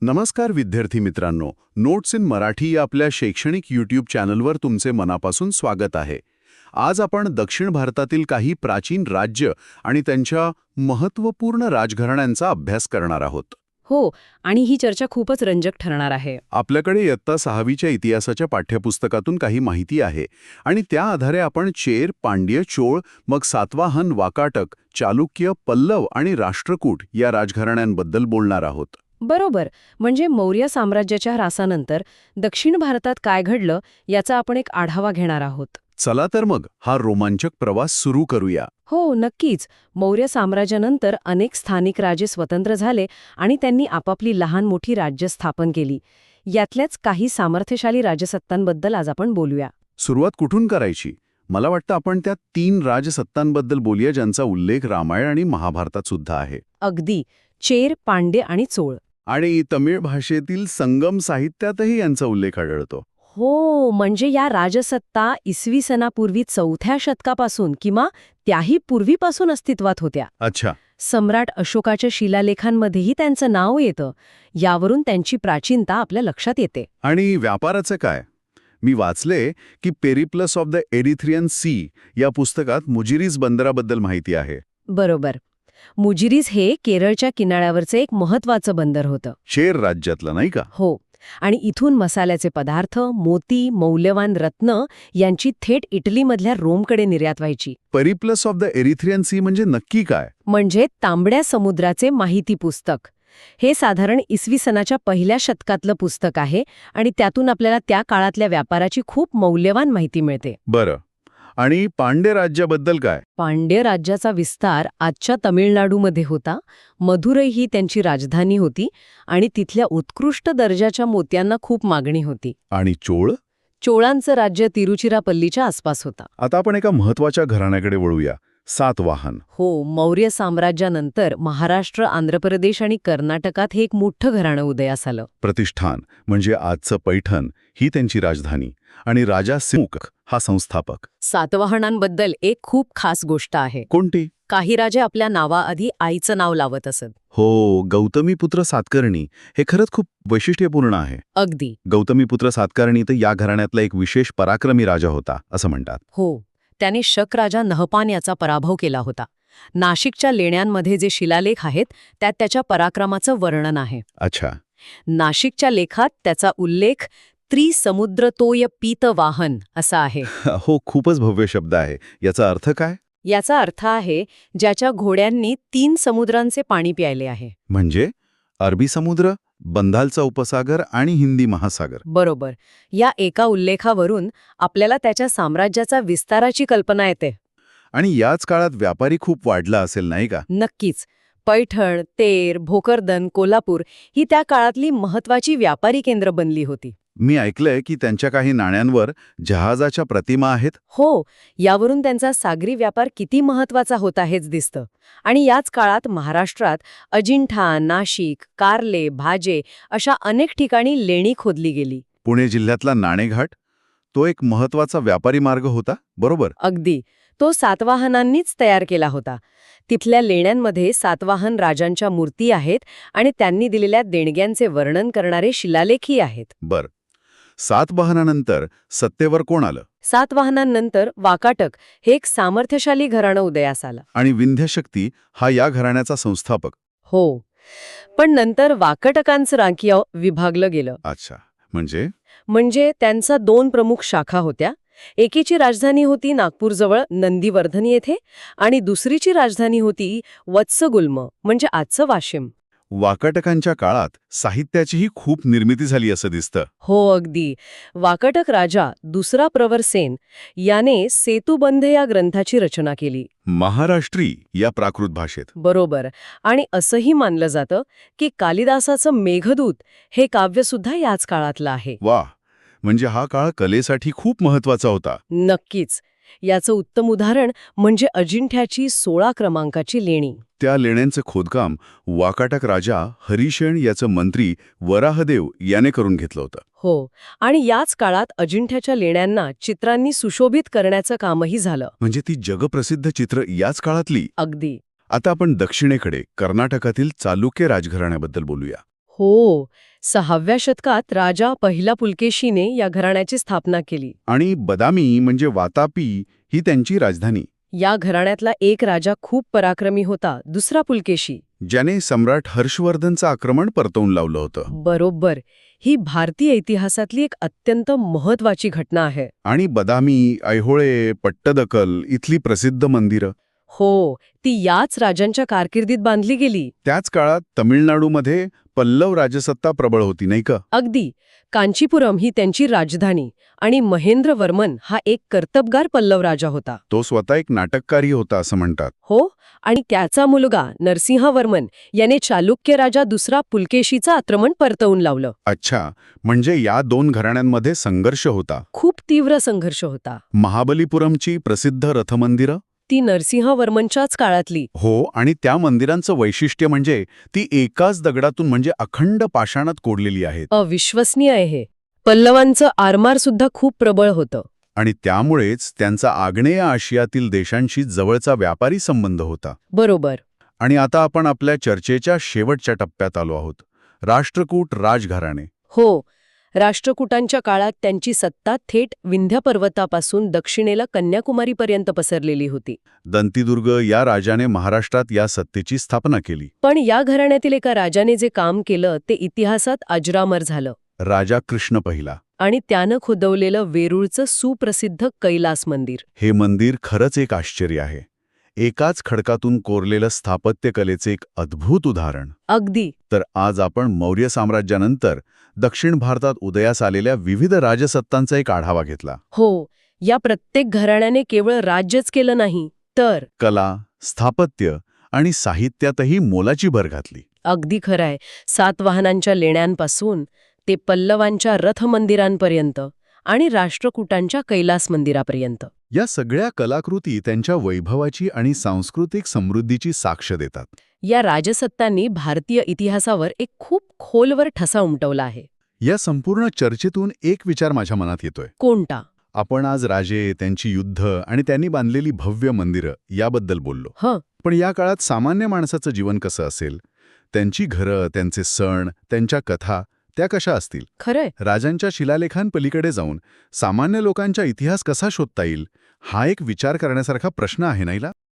नमस्कार विद्यार्थी मित्रांनो, नोट्स इन मराठी या आपल्या शैक्षणिक यूट्यूब चॅनलवर तुमचे मनापासून स्वागत आहे. आज आपण दक्षिण भारतातील काही प्राचीन राज्य आणि त्यांच्या महत्त्वपूर्ण राजघराण्यांचा अभ्यास करणार आहोत. हो, आणि ही चर्चा खूपच रंजक ठरणार आहे. आपल्याकडे इयत्ता 6वीच्या इतिहासाच्या पाठ्यपुस्तकातून काही माहिती आहे आणि त्या आधारे आपण चेर, पांड्य, चोळ, मग सातवाहन, वाकाटक, चालुक्य, पल्लव आणि राष्ट्रकूट या राजघराण्यांबद्दल बोलणार आहोत. बरोबर, म्हणजे मौर्य साम्राज्याच्या ह्रासानंतर दक्षिण भारतात काय घडलं याचा आपण एक आढावा घेणार आहोत. चला तर मग हा रोमांचक प्रवास सुरू करूया. हो, नक्कीच. मौर्य साम्राज्यानंतर अनेक स्थानिक राजे स्वतंत्र झाले आणि त्यांनी आपापली लहान मोठी राज्य स्थापन केली. यातल्याच काही सामर्थ्यशाली राजसत्तांबद्दल आज आपण बोलूया. सुरुवात कुठून करायची? मला वाटतं आपण त्या 3 राजसत्तांबद्दल बोलूया ज्यांचा उल्लेख रामायण आणि महाभारतात सुद्धा आहे. अगदी, चेर, पांड्य आणि चोळ. आणि तमिळ भाषेतील संगम साहित्यातही यांचा उल्लेख आढळतो. हो, म्हणजे या राजसत्ता इसवी सनापूर्वी 4थ्या शतकापासून किंवा त्याही पूर्वीपासून अस्तित्वात होत्या. अच्छा. सम्राट अशोकाच्या शिलालेखांमध्येही त्यांचं नाव येतं. यावरून त्यांची प्राचीनता आपल्या लक्षात येते. आणि व्यापाराचं काय? मी वाचले की Periplus of the Erythraean Sea या पुस्तकात मुजिरीज बंदराबद्दल माहिती आहे. बरोबर. मुजिरीज हे केरळच्या किनाऱ्यावरचं एक महत्वाचं बंदर होतं. चेर राज्यातलं, नाही का? हो, आणि इथून मसाल्याचे पदार्थ, मोती, मौल्यवान रत्न यांची थेट इटलीमधल्या रोमकडे निर्यात व्हायची. Periplus of the Erythraean Sea म्हणजे नक्की काय? म्हणजे तांबड्या समुद्राचे माहिती पुस्तक. हे साधारण इसवी सनाच्या 1ल्या शतकातलं पुस्तक आहे आणि त्यातून आपल्याला त्या काळातल्या व्यापाराची खूप मौल्यवान माहिती मिळते. बरं. आणि पांड्य राज्याबद्दल काय? पांड्य राज्याचा विस्तार आजच्या तमिळनाडूमध्ये होता. मधुरै ही त्यांची राजधानी होती आणि तिथल्या उत्कृष्ट दर्जाच्या मोत्यांना खूप मागणी होती. आणि चोळ? चोळांचं राज्य तिरुचिरापल्लीच्या आसपास होता. आता आपण एका महत्वाच्या घराण्याकडे वळूया. सातवाहन. हो, मौर्य साम्राज्यानंतर महाराष्ट्र, आंध्र प्रदेश आणि कर्नाटकात हे एक मोठं घराणं उदयास आलं. प्रतिष्ठान म्हणजे आजचं पैठण ही त्यांची राजधानी आणि राजा सिमुक हा संस्थापक. सातवाहनांबद्दल एक खूप खास गोष्ट आहे. कोणती? काही राजे आपल्या नावाआधी आईचं नाव लावत असत. हो, गौतमीपुत्र सातकर्णी हे खरंच खूप वैशिष्ट्यपूर्ण आहे. अगदी. गौतमीपुत्र सातकर्णी तर या घराण्यातला एक विशेष पराक्रमी राजा होता असं म्हणतात. हो, त्याने शक राजा नहपान याचा पराभव केला होता. नाशिकच्या लेण्यांमध्ये जे शिलालेख आहेत त्यात त्याच्या पराक्रमाचं वर्णन आहे. अच्छा. नाशिकच्या लेखात त्याचा उल्लेख त्रिसमुद्रतोय पीतवाहन असा आहे. हो, खूपच भव्य शब्द आहे. याचा अर्थ काय? याचा अर्थ आहे ज्याच्या घोड्यांनी 3 समुद्रांचे पाणी प्यायले आहे. म्हणजे अरबी समुद्र, बंगालचा उपसागर आणि हिंदी महासागर. बरोबर. या एका उल्लेखावरून आपल्याला त्याच्या साम्राज्याचा विस्ताराची कल्पना येते. आणि याच काळात व्यापारी खूप वाढला असेल, नाही का? नक्कीच. पैठण, तेर, भोकरदन, कोल्हापूर ही त्या काळातली महत्वाची व्यापारी केंद्र बनली होती. मी ऐकलंय की त्यांच्या काही नाण्यांवर जहाजाच्या प्रतिमा आहेत. हो, यावरून त्यांचा सागरी व्यापार किती महत्वाचा होता हेच दिसतं. आणि याच काळात महाराष्ट्रात अजिंठा, नाशिक, कार्ले, भाजे अशा अनेक ठिकाणी लेणी खोदली गेली. पुणे जिल्ह्यातला नाणेघाट तो एक महत्वाचा व्यापारी मार्ग होता, बरोबर? अगदी. तो सातवाहनांनीच तयार केला होता. तिथल्या लेण्यांमध्ये सातवाहन राजांच्या मूर्ती आहेत आणि त्यांनी दिलेल्या देणग्यांचे वर्णन करणारे शिलालेखही आहेत. बर. सातवाहनानंतर सत्तेवर कोण आलं? सातवाहनांनंतर वाकाटक हे एक सामर्थ्यशाली घराणं उदयास आलं. आणि विंध्यशक्ती हा या घराण्याचा संस्थापक. हो, पण नंतर वाकाटकांचं रांकिया विभागलं गेलं. अच्छा. म्हणजे त्यांचा 2 प्रमुख शाखा होत्या. एकीची राजधानी होती नागपूरजवळ नंदीवर्धन येथे आणि दुसरीची राजधानी होती वत्सगुल्म म्हणजे आजचं वाशिम. वाकाटकांच्या काळात साहित्याचीही खूप निर्मिती झाली असं दिसतं. हो, अगदी. वाकाटक राजा दुसरा प्रवरसेन याने सेतुबंध या ग्रंथाची रचना केली. महाराष्ट्री या प्राकृत भाषेत. बरोबर. आणि असंही मानलं जातं की कालिदासाचं मेघदूत हे काव्यसुद्धा याच काळातलं आहे. वा, म्हणजे हा काळ कलेसाठी खूप महत्वाचा होता. नक्कीच. याचं उत्तम उदाहरण म्हणजे अजिंठ्याची 16 क्रमांकाची लेणी. त्या लेण्यांचं खोदकाम वाकाटक राजा हरिशेन याचं मंत्री वराहदेव याने करून घेतलं होतं. हो, आणि याच काळात अजिंठ्याच्या लेण्यांना चित्रांनी सुशोभित करण्याचं कामही झालं. म्हणजे ती जगप्रसिद्ध चित्र याच काळातली. अगदी. आता आपण दक्षिणेकडे कर्नाटकातील चालुक्य राजघराण्याबद्दल बोलूया. हो, 6व्या शतकात राजा पहिला पुलकेशीने या घराण्याची स्थापना केली. आणि बदामी म्हणजे वातापी ही त्यांची राजधानी, या घराण्यातला एक राजा खूप पराक्रमी होता, दुसरा पुलकेशी. ज्याने सम्राट हर्षवर्धनचं आक्रमण परतवून लावलं होतं. बरोबर. ही भारतीय इतिहासातली एक अत्यंत महत्वाची घटना आहे. आणि बदामी, ऐहोळे, पट्टदकल इथली प्रसिद्ध मंदिरं. हो, ती याच राजांच्या कारकिर्दीत बांधली गेली. त्याच काळात तमिळनाडूमध्ये पल्लव राजसत्ता प्रबळ होती, नाही का? अगदी. कांचीपुरम ही त्यांची राजधानी आणि महेंद्रवर्मन हा एक कर्तबगार पल्लव राजा होता. तो स्वतः एक नाटककारही होता असं म्हणतात. हो, आणि त्याचा मुलगा नरसिंहवर्मन याने चालुक्य राजा दुसरा पुलकेशीचं आक्रमण परतवून लावलं. अच्छा, म्हणजे या दोन घराण्यांमध्ये संघर्ष होता. खूप तीव्र संघर्ष होता. महाबलीपुरमची प्रसिद्ध रथमंदिरं. ती नरसिंहवर्मनच्याच काळातली. हो, आणि त्या मंदिरांचं वैशिष्ट्य म्हणजे ती एकाच दगडातून म्हणजे अखंड पाषाणात कोरलेली आहेत. अविश्वसनीय आहे. पल्लवांचं आरमार सुद्धा खूप प्रबळ होतं. आणि त्यामुळेच त्यांचा आग्नेय आशियातील देशांशी जवळचा व्यापारी संबंध होता. बरोबर. आणि आता आपण आपल्या चर्चेच्या शेवटच्या टप्प्यात आलो आहोत. राष्ट्रकूट राजघराणे. हो, राष्ट्रकूटांच्या काळात त्यांची सत्ता थेट विंध्य पर्वतापासून दक्षिणेला कन्याकुमारीपर्यंत पसरलेली होती. दंतीदुर्ग या राजाने महाराष्ट्रात या सत्तेची स्थापना केली. पण या घराण्यातील एका राजाने जे काम केलं ते इतिहासात अजरामर झालं. राजा कृष्ण पहिला. आणि त्यानं खोदवलेलं वेरूळचं सुप्रसिद्ध कैलास मंदिर. हे मंदिर खरंच एक आश्चर्य आहे. एकाच खडकातून कोरलेलं स्थापत्यकलेचे एक अद्भुत उदाहरण. अगदी. तर आज आपण मौर्य साम्राज्यानंतर दक्षिण भारतात उदयास आलेल्या विविध राजसत्तांचा एक आढावा घेतला. हो, या प्रत्येक घराण्याने केवळ राज्यच केलं नाही, तर कला, स्थापत्य आणि साहित्यातही मोलाची भर घातली. अगदी खरंय. सातवाहनांच्या लेण्यांपासून ते पल्लवांच्या रथमंदिरांपर्यंत आणि राष्ट्रकूटांच्या कैलास मंदिरापर्यंत. या सगळ्या कलाकृती त्यांच्या वैभवाची आणि सांस्कृतिक समृद्धीची साक्ष देतात. या राजसत्तांनी भारतीय इतिहासावर एक खूप खोलवर ठसा उमटवला आहे. या संपूर्ण चर्चेतून एक विचार माझ्या मनात येतोय. कोणता? आपण आज राजे, त्यांची युद्ध आणि त्यांनी बांधलेली भव्य मंदिरं याबद्दल बोललो. पण या काळात सामान्य माणसाचं जीवन कसं असेल? त्यांची घरं, त्यांचे सण, त्यांच्या कथा त्या कशा असतील? खरंय. राजांच्या शिलालेखांपलीकडे जाऊन सामान्य लोकांचा इतिहास कसा शोधता येईल, हा एक विचार करण्यासारखा प्रश्न आहे नाहीला?